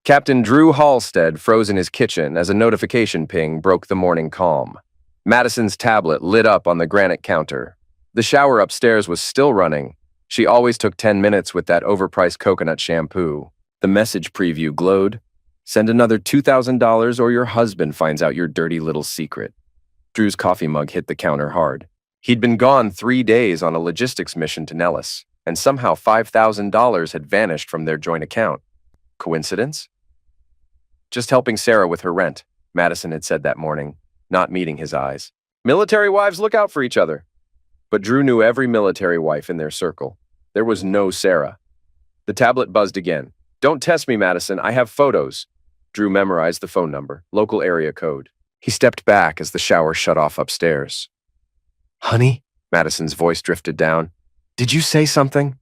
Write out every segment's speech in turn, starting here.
Captain Drew Halstead froze in his kitchen as a notification ping broke the morning calm. Madison's tablet lit up on the granite counter. The shower upstairs was still running. She always took 10 minutes with that overpriced coconut shampoo. The message preview glowed. Send another $2,000 or your husband finds out your dirty little secret. Drew's coffee mug hit the counter hard. He'd been gone 3 days on a logistics mission to Nellis, and somehow $5,000 had vanished from their joint account. Coincidence? Just helping Sarah with her rent, Madison had said that morning, not meeting his eyes. Military wives look out for each other. But Drew knew every military wife in their circle. There was no Sarah. The tablet buzzed again. Don't test me, Madison. I have photos. Drew memorized the phone number, local area code. He stepped back as the shower shut off upstairs. Honey? Madison's voice drifted down. Did you say something?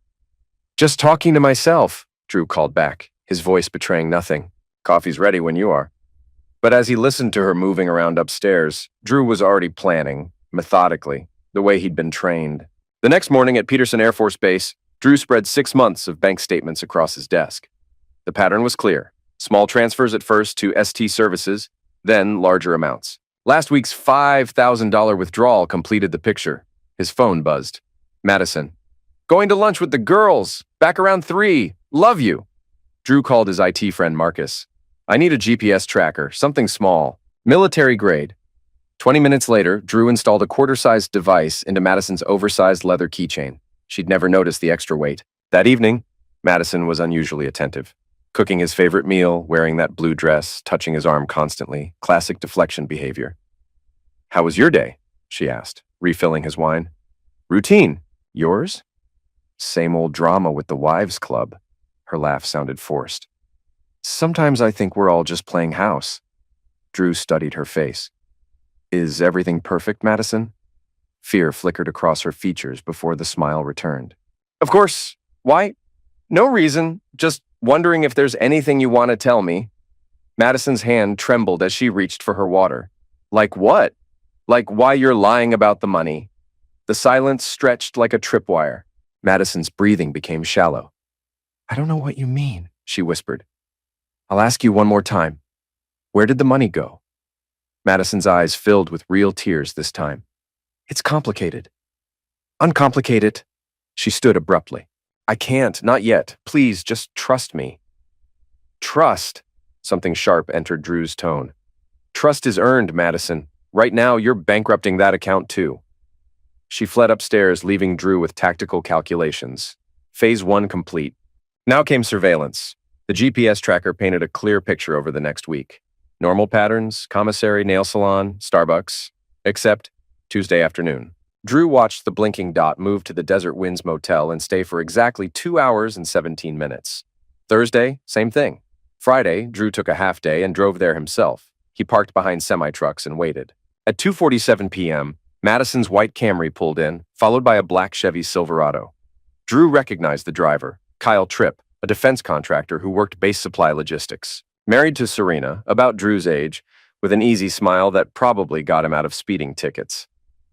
Just talking to myself, Drew called back, his voice betraying nothing. Coffee's ready when you are. But as he listened to her moving around upstairs, Drew was already planning, methodically, the way he'd been trained. The next morning at Peterson Air Force Base, Drew spread 6 months of bank statements across his desk. The pattern was clear. Small transfers at first to ST Services, then larger amounts. Last week's $5,000 withdrawal completed the picture. His phone buzzed. Madison. Going to lunch with the girls. Back around 3. Love you. Drew called his IT friend Marcus. I need a GPS tracker, something small. Military grade. 20 minutes later, Drew installed a quarter-sized device into Madison's oversized leather keychain. She'd never noticed the extra weight. That evening, Madison was unusually attentive. Cooking his favorite meal, wearing that blue dress, touching his arm constantly. Classic deflection behavior. How was your day? She asked, refilling his wine. Routine. Yours? Same old drama with the wives' club. Her laugh sounded forced. Sometimes I think we're all just playing house. Drew studied her face. Is everything perfect, Madison? Fear flickered across her features before the smile returned. Of course. Why? No reason. Just wondering if there's anything you want to tell me. Madison's hand trembled as she reached for her water. Like what? Like why you're lying about the money. The silence stretched like a tripwire. Madison's breathing became shallow. I don't know what you mean, she whispered. I'll ask you one more time. Where did the money go? Madison's eyes filled with real tears this time. It's complicated. Uncomplicate it. She stood abruptly. I can't, not yet. Please, just trust me. Trust. Something sharp entered Drew's tone. Trust is earned, Madison. Right now, you're bankrupting that account too. She fled upstairs, leaving Drew with tactical calculations. Phase 1 complete. Now came surveillance. The GPS tracker painted a clear picture over the next week. Normal patterns, commissary, nail salon, Starbucks, except Tuesday afternoon. Drew watched the blinking dot move to the Desert Winds Motel and stay for exactly 2 hours and 17 minutes. Thursday, same thing. Friday, Drew took a half day and drove there himself. He parked behind semi-trucks and waited. At 2:47 p.m., Madison's white Camry pulled in, followed by a black Chevy Silverado. Drew recognized the driver, Kyle Tripp, a defense contractor who worked base supply logistics. Married to Serena, about Drew's age, with an easy smile that probably got him out of speeding tickets.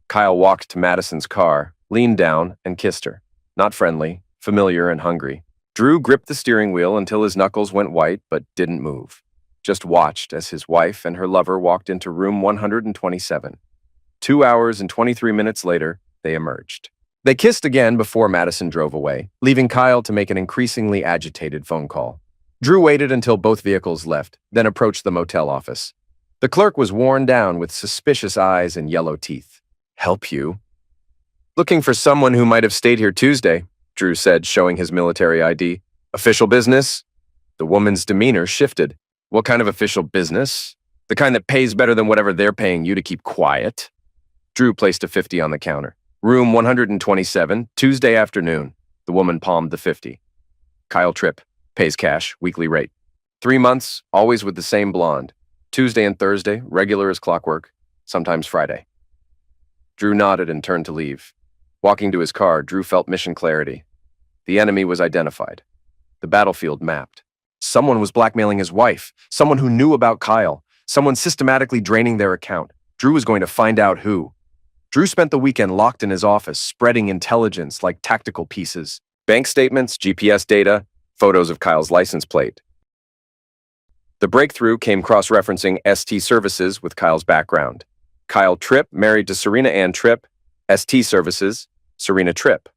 Kyle walked to Madison's car, leaned down, and kissed her. Not friendly, familiar and hungry. Drew gripped the steering wheel until his knuckles went white but didn't move. Just watched as his wife and her lover walked into room 127. 2 hours and 23 minutes later, they emerged. They kissed again before Madison drove away, leaving Kyle to make an increasingly agitated phone call. Drew waited until both vehicles left, then approached the motel office. The clerk was worn down with suspicious eyes and yellow teeth. Help you? Looking for someone who might have stayed here Tuesday, Drew said, showing his military ID. Official business? The woman's demeanor shifted. What kind of official business? The kind that pays better than whatever they're paying you to keep quiet? Drew placed a 50 on the counter. Room 127, Tuesday afternoon. The woman palmed the 50. Kyle Tripp, pays cash, weekly rate. 3 months, always with the same blonde. Tuesday and Thursday, regular as clockwork, sometimes Friday. Drew nodded and turned to leave. Walking to his car, Drew felt mission clarity. The enemy was identified. The battlefield mapped. Someone was blackmailing his wife. Someone who knew about Kyle. Someone systematically draining their account. Drew was going to find out who. Drew spent the weekend locked in his office, spreading intelligence like tactical pieces. Bank statements, GPS data, photos of Kyle's license plate. The breakthrough came cross-referencing ST Services with Kyle's background. Kyle Tripp, married to Serena Ann Tripp, ST Services, Serena Tripp.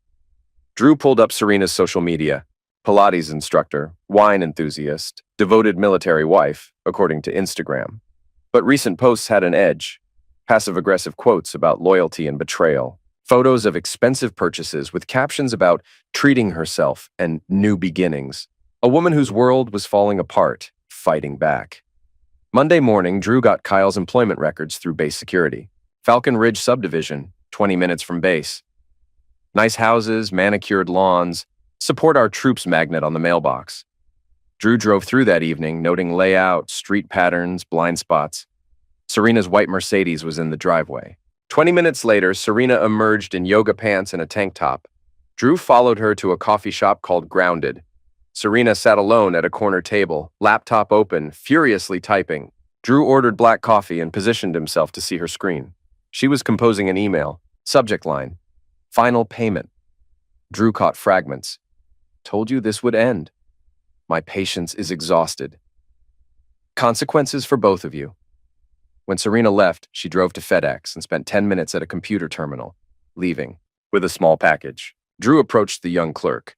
Drew pulled up Serena's social media. Pilates instructor, wine enthusiast, devoted military wife, according to Instagram. But recent posts had an edge. Passive-aggressive quotes about loyalty and betrayal. Photos of expensive purchases with captions about treating herself and new beginnings. A woman whose world was falling apart, fighting back. Monday morning, Drew got Kyle's employment records through base security. Falcon Ridge subdivision, 20 minutes from base. Nice houses, manicured lawns, support our troops magnet on the mailbox. Drew drove through that evening, noting layout, street patterns, blind spots. Serena's white Mercedes was in the driveway. 20 minutes later, Serena emerged in yoga pants and a tank top. Drew followed her to a coffee shop called Grounded. Serena sat alone at a corner table, laptop open, furiously typing. Drew ordered black coffee and positioned himself to see her screen. She was composing an email. Subject line: final payment. Drew caught fragments. Told you this would end. My patience is exhausted. Consequences for both of you. When Serena left, she drove to FedEx and spent 10 minutes at a computer terminal, leaving with a small package. Drew approached the young clerk.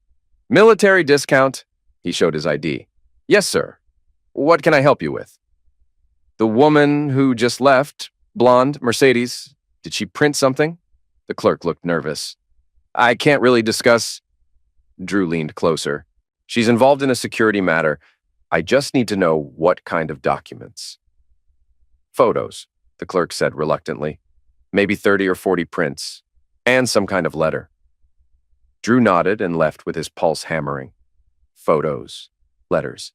Military discount. He showed his ID. Yes, sir. What can I help you with? The woman who just left, blonde, Mercedes, did she print something? The clerk looked nervous. I can't really discuss. Drew leaned closer. She's involved in a security matter. I just need to know what kind of documents. Photos, the clerk said reluctantly. Maybe 30 or 40 prints, and some kind of letter. Drew nodded and left with his pulse hammering. Photos, letters,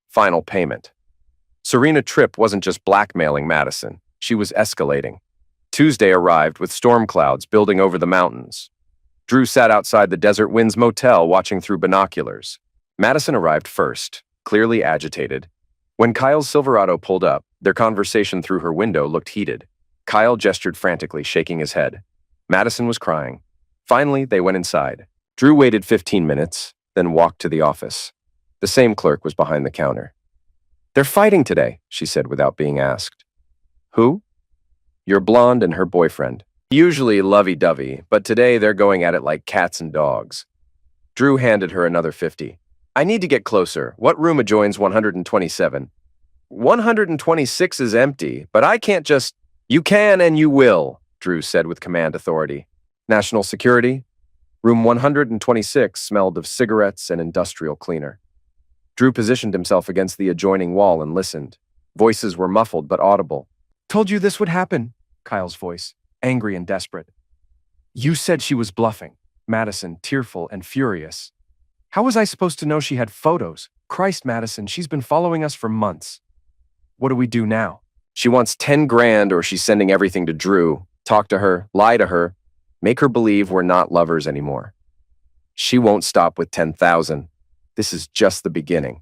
final payment. Serena Tripp wasn't just blackmailing Madison. She was escalating. Tuesday arrived with storm clouds building over the mountains. Drew sat outside the Desert Winds Motel watching through binoculars. Madison arrived first, clearly agitated. When Kyle's Silverado pulled up, their conversation through her window looked heated. Kyle gestured frantically, shaking his head. Madison was crying. Finally, they went inside. Drew waited 15 minutes, then walked to the office. The same clerk was behind the counter. They're fighting today, she said without being asked. Who? Your blonde and her boyfriend. Usually lovey-dovey, but today they're going at it like cats and dogs. Drew handed her another 50. I need to get closer. What room adjoins 127? 126 is empty, but I can't just... You can and you will, Drew said with command authority. National security? Room 126 smelled of cigarettes and industrial cleaner. Drew positioned himself against the adjoining wall and listened. Voices were muffled but audible. Told you this would happen, Kyle's voice, angry and desperate. You said she was bluffing. Madison, tearful and furious. How was I supposed to know she had photos? Christ, Madison, she's been following us for months. What do we do now? She wants 10 grand or she's sending everything to Drew. Talk to her, lie to her, make her believe we're not lovers anymore. She won't stop with 10,000. This is just the beginning.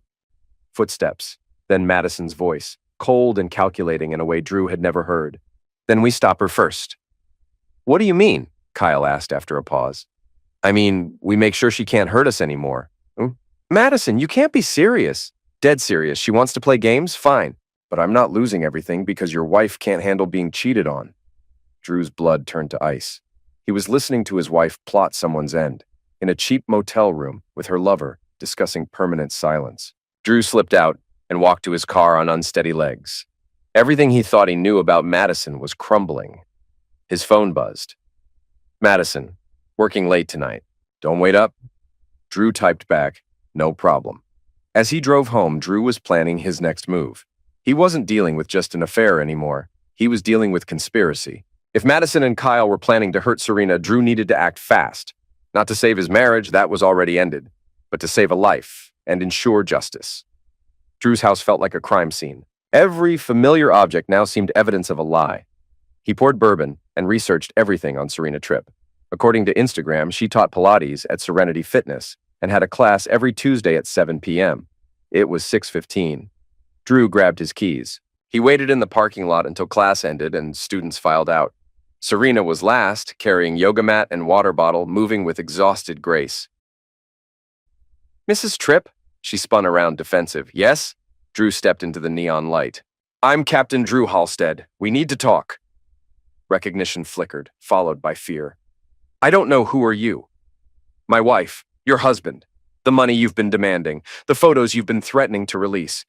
Footsteps, then Madison's voice, cold and calculating in a way Drew had never heard. Then we stop her first. What do you mean? Kyle asked after a pause. I mean, we make sure she can't hurt us anymore. Madison, you can't be serious. Dead serious. She wants to play games? Fine. But I'm not losing everything because your wife can't handle being cheated on. Drew's blood turned to ice. He was listening to his wife plot someone's end, in a cheap motel room with her lover, discussing permanent silence. Drew slipped out and walked to his car on unsteady legs. Everything he thought he knew about Madison was crumbling. His phone buzzed. Madison, working late tonight. Don't wait up. Drew typed back, no problem. As he drove home, Drew was planning his next move. He wasn't dealing with just an affair anymore. He was dealing with conspiracy. If Madison and Kyle were planning to hurt Serena, Drew needed to act fast. Not to save his marriage, that was already ended, but to save a life and ensure justice. Drew's house felt like a crime scene. Every familiar object now seemed evidence of a lie. He poured bourbon and researched everything on Serena Tripp. According to Instagram, she taught Pilates at Serenity Fitness and had a class every Tuesday at 7 p.m. It was 6:15. Drew grabbed his keys. He waited in the parking lot until class ended and students filed out. Serena was last, carrying yoga mat and water bottle, moving with exhausted grace. Mrs. Tripp? She spun around defensive. Yes? Drew stepped into the neon light. I'm Captain Drew Halstead. We need to talk. Recognition flickered, followed by fear. I don't know who are you. My wife, your husband, the money you've been demanding, the photos you've been threatening to release,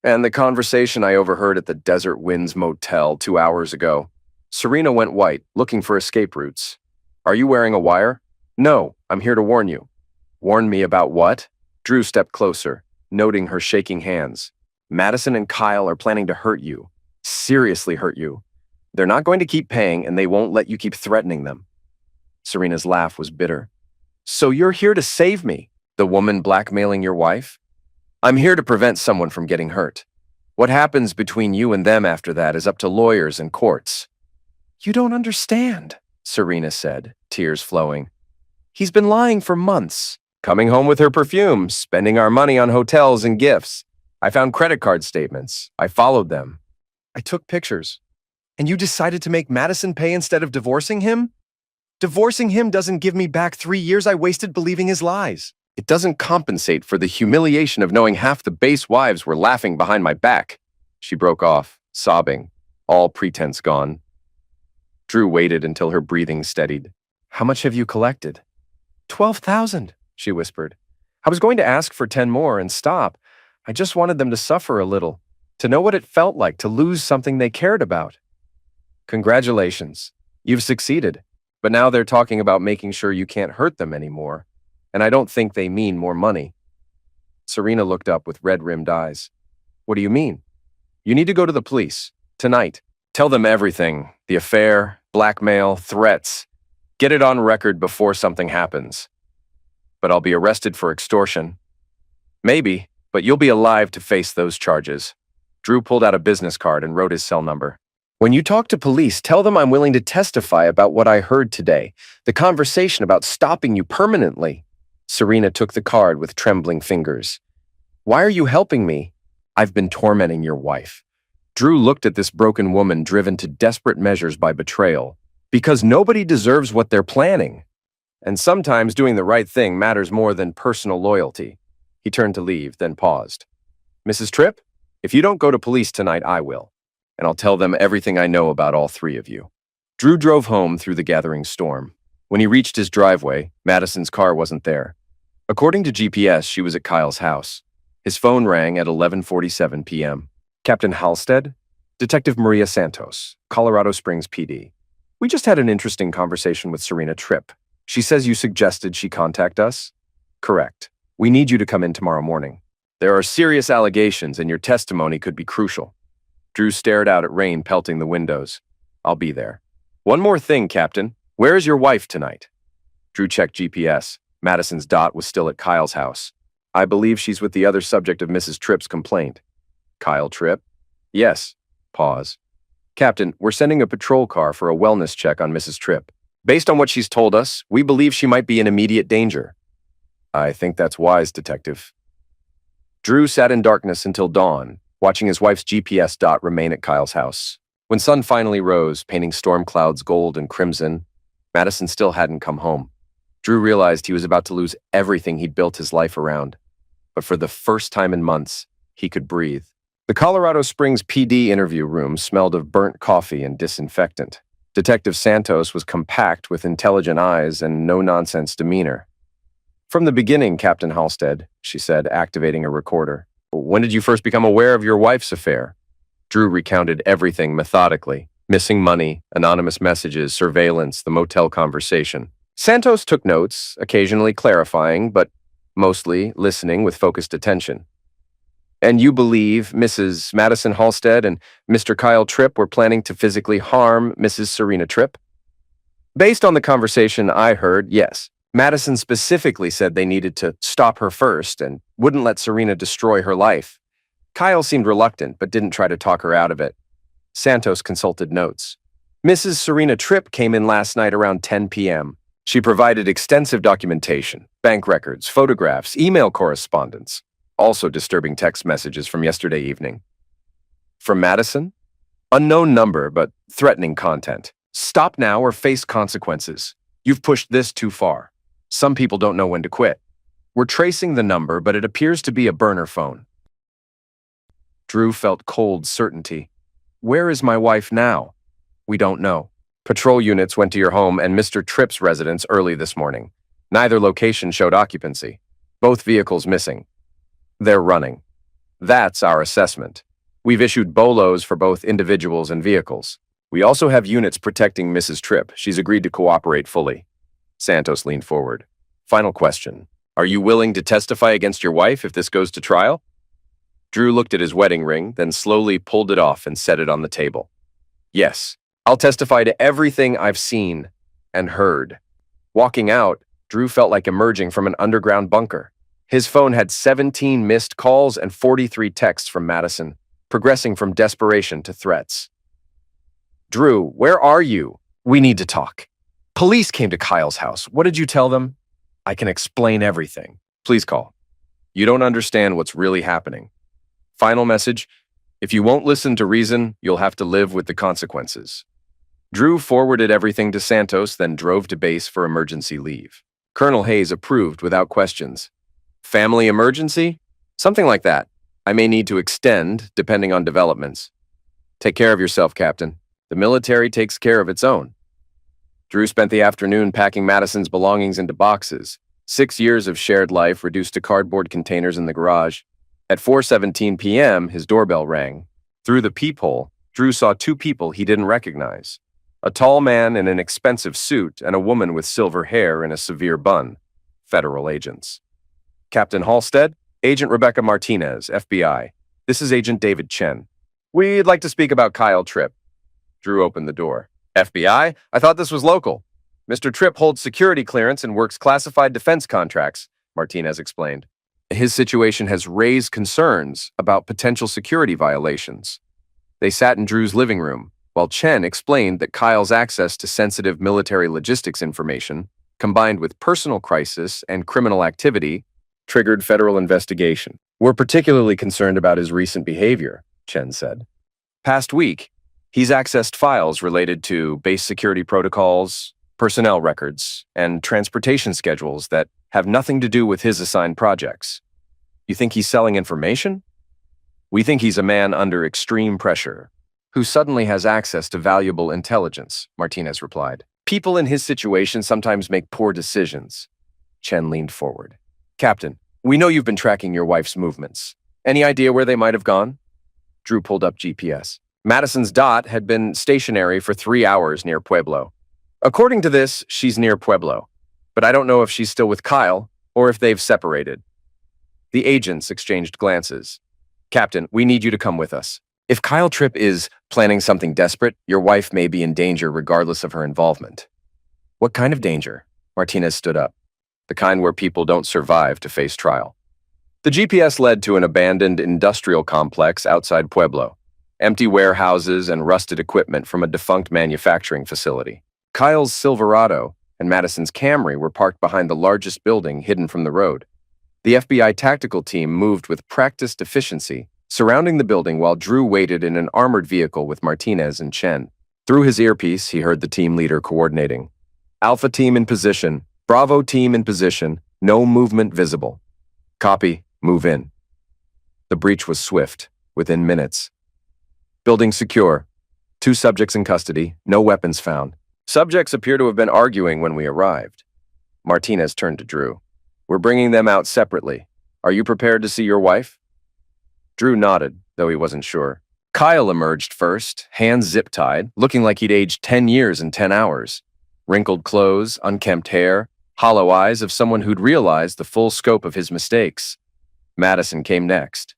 and the conversation I overheard at the Desert Winds Motel 2 hours ago. Serena went white, looking for escape routes. Are you wearing a wire? No, I'm here to warn you. Warn me about what? Drew stepped closer, noting her shaking hands. Madison and Kyle are planning to hurt you. Seriously hurt you. They're not going to keep paying, and they won't let you keep threatening them. Serena's laugh was bitter. So you're here to save me, the woman blackmailing your wife? I'm here to prevent someone from getting hurt. What happens between you and them after that is up to lawyers and courts. You don't understand, Serena said, tears flowing. He's been lying for months, coming home with her perfume, spending our money on hotels and gifts. I found credit card statements. I followed them. I took pictures. And you decided to make Madison pay instead of divorcing him? Divorcing him doesn't give me back 3 years I wasted believing his lies. It doesn't compensate for the humiliation of knowing half the base wives were laughing behind my back. She broke off, sobbing, all pretense gone. Drew waited until her breathing steadied. How much have you collected? 12,000, she whispered. I was going to ask for 10 more and stop. I just wanted them to suffer a little, to know what it felt like to lose something they cared about. Congratulations. You've succeeded. But now they're talking about making sure you can't hurt them anymore. And I don't think they mean more money. Serena looked up with red-rimmed eyes. What do you mean? You need to go to the police. Tonight. Tell them everything. The affair, blackmail, threats. Get it on record before something happens. But I'll be arrested for extortion. Maybe, but you'll be alive to face those charges. Drew pulled out a business card and wrote his cell number. When you talk to police, tell them I'm willing to testify about what I heard today, the conversation about stopping you permanently. Serena took the card with trembling fingers. Why are you helping me? I've been tormenting your wife. Drew looked at this broken woman driven to desperate measures by betrayal, because nobody deserves what they're planning. And sometimes doing the right thing matters more than personal loyalty. He turned to leave, then paused. Mrs. Tripp, if you don't go to police tonight, I will. And I'll tell them everything I know about all three of you. Drew drove home through the gathering storm. When he reached his driveway, Madison's car wasn't there. According to GPS, she was at Kyle's house. His phone rang at 11:47 p.m. Captain Halstead? Detective Maria Santos, Colorado Springs PD. We just had an interesting conversation with Serena Tripp. She says you suggested she contact us? Correct. We need you to come in tomorrow morning. There are serious allegations and your testimony could be crucial. Drew stared out at rain pelting the windows. I'll be there. One more thing, Captain. Where is your wife tonight? Drew checked GPS. Madison's dot was still at Kyle's house. I believe she's with the other subject of Mrs. Tripp's complaint. Kyle Tripp? Yes. Pause. Captain, we're sending a patrol car for a wellness check on Mrs. Tripp. Based on what she's told us, we believe she might be in immediate danger. I think that's wise, Detective. Drew sat in darkness until dawn, watching his wife's GPS dot remain at Kyle's house. When sun finally rose, painting storm clouds gold and crimson, Madison still hadn't come home. Drew realized he was about to lose everything he'd built his life around. But for the first time in months, he could breathe. The Colorado Springs PD interview room smelled of burnt coffee and disinfectant. Detective Santos was compact with intelligent eyes and no-nonsense demeanor. From the beginning, Captain Halstead, she said, activating a recorder. When did you first become aware of your wife's affair? Drew recounted everything methodically. Missing money, anonymous messages, surveillance, the motel conversation. Santos took notes, occasionally clarifying, but mostly listening with focused attention. And you believe Mrs. Madison Halstead and Mr. Kyle Tripp were planning to physically harm Mrs. Serena Tripp? Based on the conversation I heard, yes. Madison specifically said they needed to stop her first and wouldn't let Serena destroy her life. Kyle seemed reluctant, but didn't try to talk her out of it. Santos consulted notes. Mrs. Serena Tripp came in last night around 10 p.m. She provided extensive documentation, bank records, photographs, email correspondence, also disturbing text messages from yesterday evening. From Madison? Unknown number, but threatening content. Stop now or face consequences. You've pushed this too far. Some people don't know when to quit. We're tracing the number, but it appears to be a burner phone. Drew felt cold certainty. Where is my wife now? We don't know. Patrol units went to your home and Mr. Tripp's residence early this morning. Neither location showed occupancy. Both vehicles missing. They're running. That's our assessment. We've issued BOLOs for both individuals and vehicles. We also have units protecting Mrs. Tripp. She's agreed to cooperate fully. Santos leaned forward. Final question. Are you willing to testify against your wife if this goes to trial? Drew looked at his wedding ring, then slowly pulled it off and set it on the table. Yes, I'll testify to everything I've seen and heard. Walking out, Drew felt like emerging from an underground bunker. His phone had 17 missed calls and 43 texts from Madison, progressing from desperation to threats. Drew, where are you? We need to talk. Police came to Kyle's house. What did you tell them? I can explain everything. Please call. You don't understand what's really happening. Final message. If you won't listen to reason, you'll have to live with the consequences. Drew forwarded everything to Santos, then drove to base for emergency leave. Colonel Hayes approved without questions. Family emergency? Something like that. I may need to extend, depending on developments. Take care of yourself, Captain. The military takes care of its own. Drew spent the afternoon packing Madison's belongings into boxes. 6 years of shared life reduced to cardboard containers in the garage. At 4:17 p.m., his doorbell rang. Through the peephole, Drew saw two people he didn't recognize. A tall man in an expensive suit and a woman with silver hair in a severe bun. Federal agents. Captain Halstead, Agent Rebecca Martinez, FBI. This is Agent David Chen. We'd like to speak about Kyle Tripp. Drew opened the door. FBI? I thought this was local. Mr. Tripp holds security clearance and works classified defense contracts, Martinez explained. His situation has raised concerns about potential security violations. They sat in Drew's living room, while Chen explained that Kyle's access to sensitive military logistics information, combined with personal crisis and criminal activity, triggered federal investigation. We're particularly concerned about his recent behavior, Chen said. Past week, he's accessed files related to base security protocols, personnel records, and transportation schedules that have nothing to do with his assigned projects. You think he's selling information? We think he's a man under extreme pressure, who suddenly has access to valuable intelligence, Martinez replied. People in his situation sometimes make poor decisions. Chen leaned forward. Captain, we know you've been tracking your wife's movements. Any idea where they might have gone? Drew pulled up GPS. Madison's dot had been stationary for 3 hours near Pueblo. According to this, she's near Pueblo, but I don't know if she's still with Kyle or if they've separated. The agents exchanged glances. Captain, we need you to come with us. If Kyle Tripp is planning something desperate, your wife may be in danger regardless of her involvement. What kind of danger? Martinez stood up. The kind where people don't survive to face trial. The GPS led to an abandoned industrial complex outside Pueblo. Empty warehouses and rusted equipment from a defunct manufacturing facility. Kyle's Silverado and Madison's Camry were parked behind the largest building hidden from the road. The FBI tactical team moved with practiced efficiency, surrounding the building while Drew waited in an armored vehicle with Martinez and Chen. Through his earpiece, he heard the team leader coordinating. Alpha team in position. Bravo team in position. No movement visible. Copy. Move in. The breach was swift, within minutes. Building secure. 2 subjects in custody. No weapons found. Subjects appear to have been arguing when we arrived. Martinez turned to Drew. We're bringing them out separately. Are you prepared to see your wife? Drew nodded, though he wasn't sure. Kyle emerged first, hands zip-tied, looking like he'd aged 10 years in 10 hours. Wrinkled clothes, unkempt hair, hollow eyes of someone who'd realized the full scope of his mistakes. Madison came next.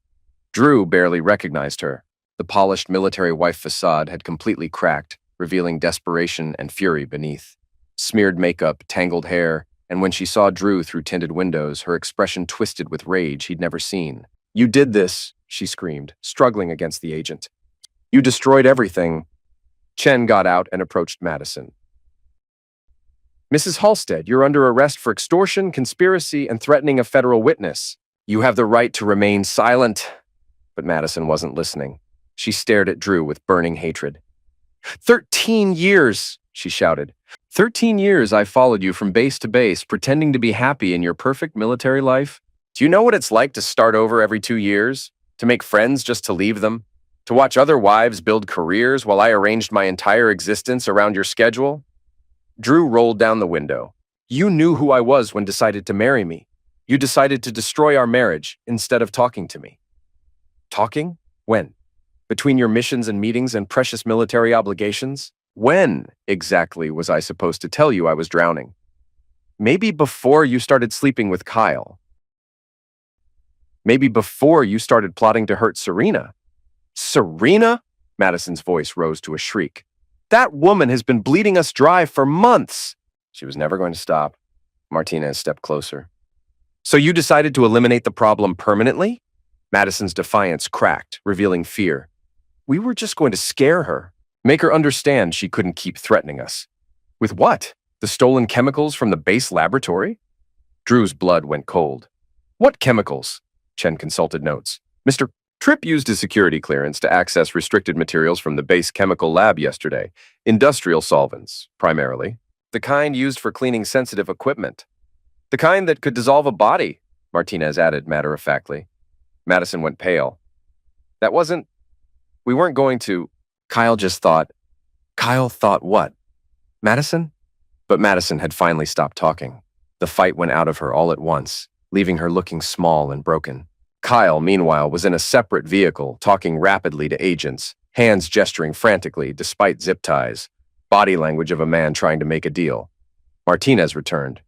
Drew barely recognized her. The polished military wife facade had completely cracked, revealing desperation and fury beneath. Smeared makeup, tangled hair, and when she saw Drew through tinted windows, her expression twisted with rage he'd never seen. You did this, she screamed, struggling against the agent. You destroyed everything. Chen got out and approached Madison. Mrs. Halstead, you're under arrest for extortion, conspiracy, and threatening a federal witness. You have the right to remain silent. But Madison wasn't listening. She stared at Drew with burning hatred. 13 years, she shouted. 13 years I followed you from base to base, pretending to be happy in your perfect military life. Do you know what it's like to start over every 2 years? To make friends just to leave them? To watch other wives build careers while I arranged my entire existence around your schedule? Drew rolled down the window. You knew who I was when decided to marry me. You decided to destroy our marriage instead of talking to me. Talking? When? Between your missions and meetings and precious military obligations? When exactly was I supposed to tell you I was drowning? Maybe before you started sleeping with Kyle. Maybe before you started plotting to hurt Serena. Serena? Madison's voice rose to a shriek. That woman has been bleeding us dry for months. She was never going to stop. Martinez stepped closer. So you decided to eliminate the problem permanently? Madison's defiance cracked, revealing fear. We were just going to scare her, make her understand she couldn't keep threatening us. With what? The stolen chemicals from the base laboratory? Drew's blood went cold. What chemicals? Chen consulted notes. Mr. Tripp used his security clearance to access restricted materials from the base chemical lab yesterday. Industrial solvents, primarily. The kind used for cleaning sensitive equipment. The kind that could dissolve a body, Martinez added matter-of-factly. Madison went pale. We weren't going to. Kyle thought what? Madison? But Madison had finally stopped talking. The fight went out of her all at once, leaving her looking small and broken. Kyle, meanwhile, was in a separate vehicle, talking rapidly to agents, hands gesturing frantically despite zip ties, body language of a man trying to make a deal. Martinez returned.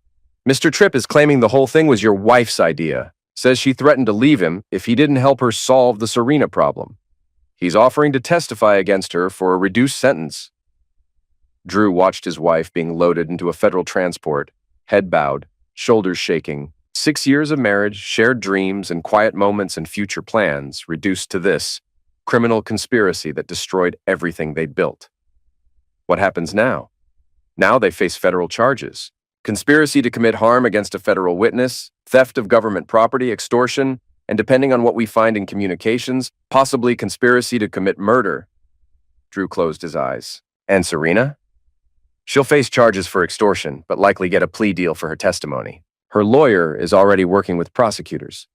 Mr. Tripp is claiming the whole thing was your wife's idea. Says she threatened to leave him if he didn't help her solve the Serena problem. He's offering to testify against her for a reduced sentence. Drew watched his wife being loaded into a federal transport, head bowed, shoulders shaking. 6 years of marriage, shared dreams, and quiet moments and future plans reduced to this criminal conspiracy that destroyed everything they'd built. What happens now? Now they face federal charges. Conspiracy to commit harm against a federal witness, theft of government property, extortion, and depending on what we find in communications, possibly conspiracy to commit murder. Drew closed his eyes. And Serena? She'll face charges for extortion, but likely get a plea deal for her testimony. Her lawyer is already working with prosecutors.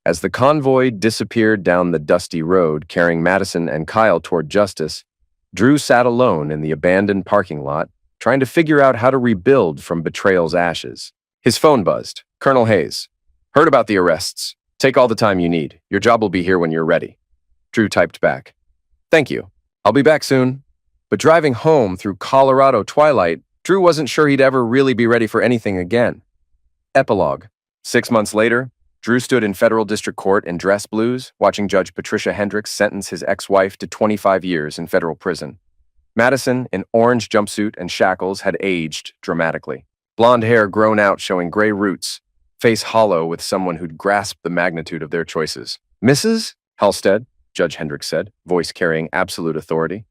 As the convoy disappeared down the dusty road carrying Madison and Kyle toward justice, Drew sat alone in the abandoned parking lot, trying to figure out how to rebuild from Betrayal's ashes. His phone buzzed. Colonel Hayes. Heard about the arrests. Take all the time you need. Your job will be here when you're ready. Drew typed back. Thank you. I'll be back soon. But driving home through Colorado twilight, Drew wasn't sure he'd ever really be ready for anything again. Epilogue. 6 months later, Drew stood in federal district court in dress blues, watching Judge Patricia Hendricks sentence his ex-wife to 25 years in federal prison. Madison, in orange jumpsuit and shackles, had aged dramatically. Blonde hair grown out showing gray roots, face hollow with someone who'd grasped the magnitude of their choices. Mrs. Halstead, Judge Hendricks said, voice carrying absolute authority,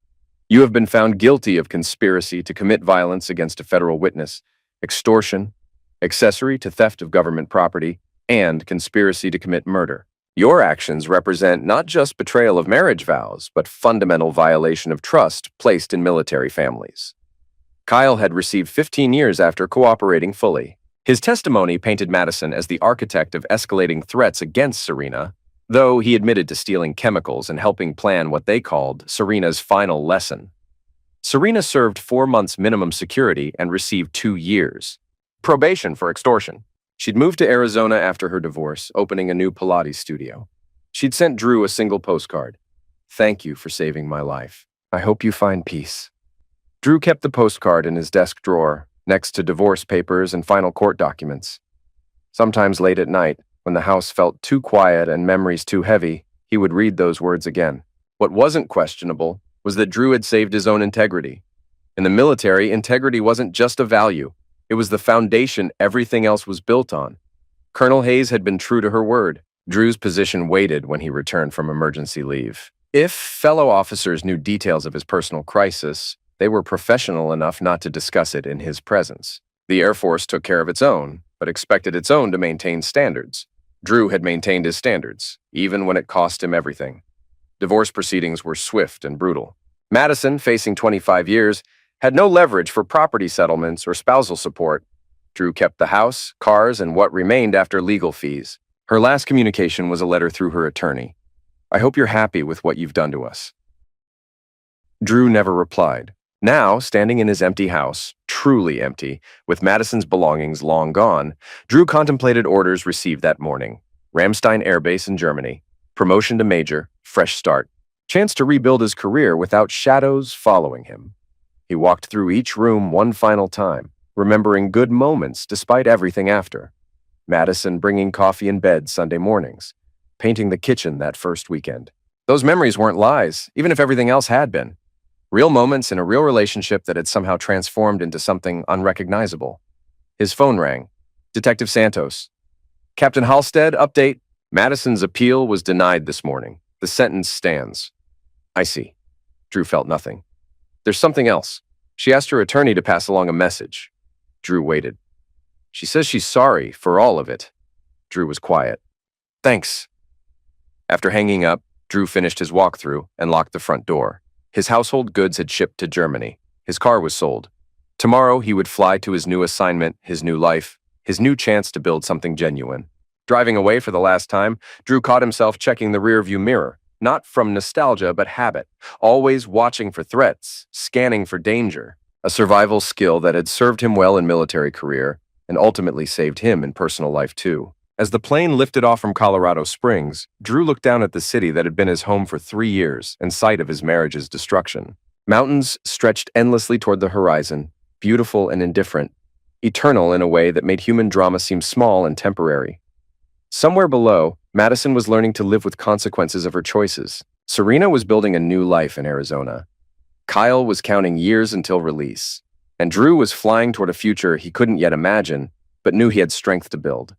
you have been found guilty of conspiracy to commit violence against a federal witness, extortion, accessory to theft of government property, and conspiracy to commit murder. Your actions represent not just betrayal of marriage vows, but fundamental violation of trust placed in military families. Kyle had received 15 years after cooperating fully. His testimony painted Madison as the architect of escalating threats against Serena, though he admitted to stealing chemicals and helping plan what they called Serena's final lesson. Serena served 4 months minimum security and received 2 years. Probation for extortion. She'd moved to Arizona after her divorce, opening a new Pilates studio. She'd sent Drew a single postcard. Thank you for saving my life. I hope you find peace. Drew kept the postcard in his desk drawer, next to divorce papers and final court documents. Sometimes late at night, when the house felt too quiet and memories too heavy, he would read those words again. What wasn't questionable was that Drew had saved his own integrity. In the military, integrity wasn't just a value. It was the foundation everything else was built on. Colonel Hayes had been true to her word. Drew's position waited when he returned from emergency leave. If fellow officers knew details of his personal crisis, they were professional enough not to discuss it in his presence. The Air Force took care of its own, but expected its own to maintain standards. Drew had maintained his standards, even when it cost him everything. Divorce proceedings were swift and brutal. Madison, facing 25 years, had no leverage for property settlements or spousal support. Drew kept the house, cars, and what remained after legal fees. Her last communication was a letter through her attorney. I hope you're happy with what you've done to us. Drew never replied. Now, standing in his empty house, truly empty, with Madison's belongings long gone, Drew contemplated orders received that morning. Ramstein Air Base in Germany. Promotion to major, fresh start. Chance to rebuild his career without shadows following him. He walked through each room one final time, remembering good moments despite everything after. Madison bringing coffee in bed Sunday mornings. Painting the kitchen that first weekend. Those memories weren't lies, even if everything else had been. Real moments in a real relationship that had somehow transformed into something unrecognizable. His phone rang. Detective Santos. Captain Halstead, update. Madison's appeal was denied this morning. The sentence stands. I see. Drew felt nothing. There's something else. She asked her attorney to pass along a message. Drew waited. She says she's sorry for all of it. Drew was quiet. Thanks. After hanging up, Drew finished his walkthrough and locked the front door. His household goods had shipped to Germany. His car was sold. Tomorrow, he would fly to his new assignment, his new life, his new chance to build something genuine. Driving away for the last time, Drew caught himself checking the rearview mirror, not from nostalgia but habit, always watching for threats, scanning for danger, a survival skill that had served him well in military career and ultimately saved him in personal life too. As the plane lifted off from Colorado Springs, Drew looked down at the city that had been his home for 3 years and site of his marriage's destruction. Mountains stretched endlessly toward the horizon, beautiful and indifferent, eternal in a way that made human drama seem small and temporary. Somewhere below, Madison was learning to live with consequences of her choices. Serena was building a new life in Arizona. Kyle was counting years until release. And Drew was flying toward a future he couldn't yet imagine, but knew he had strength to build.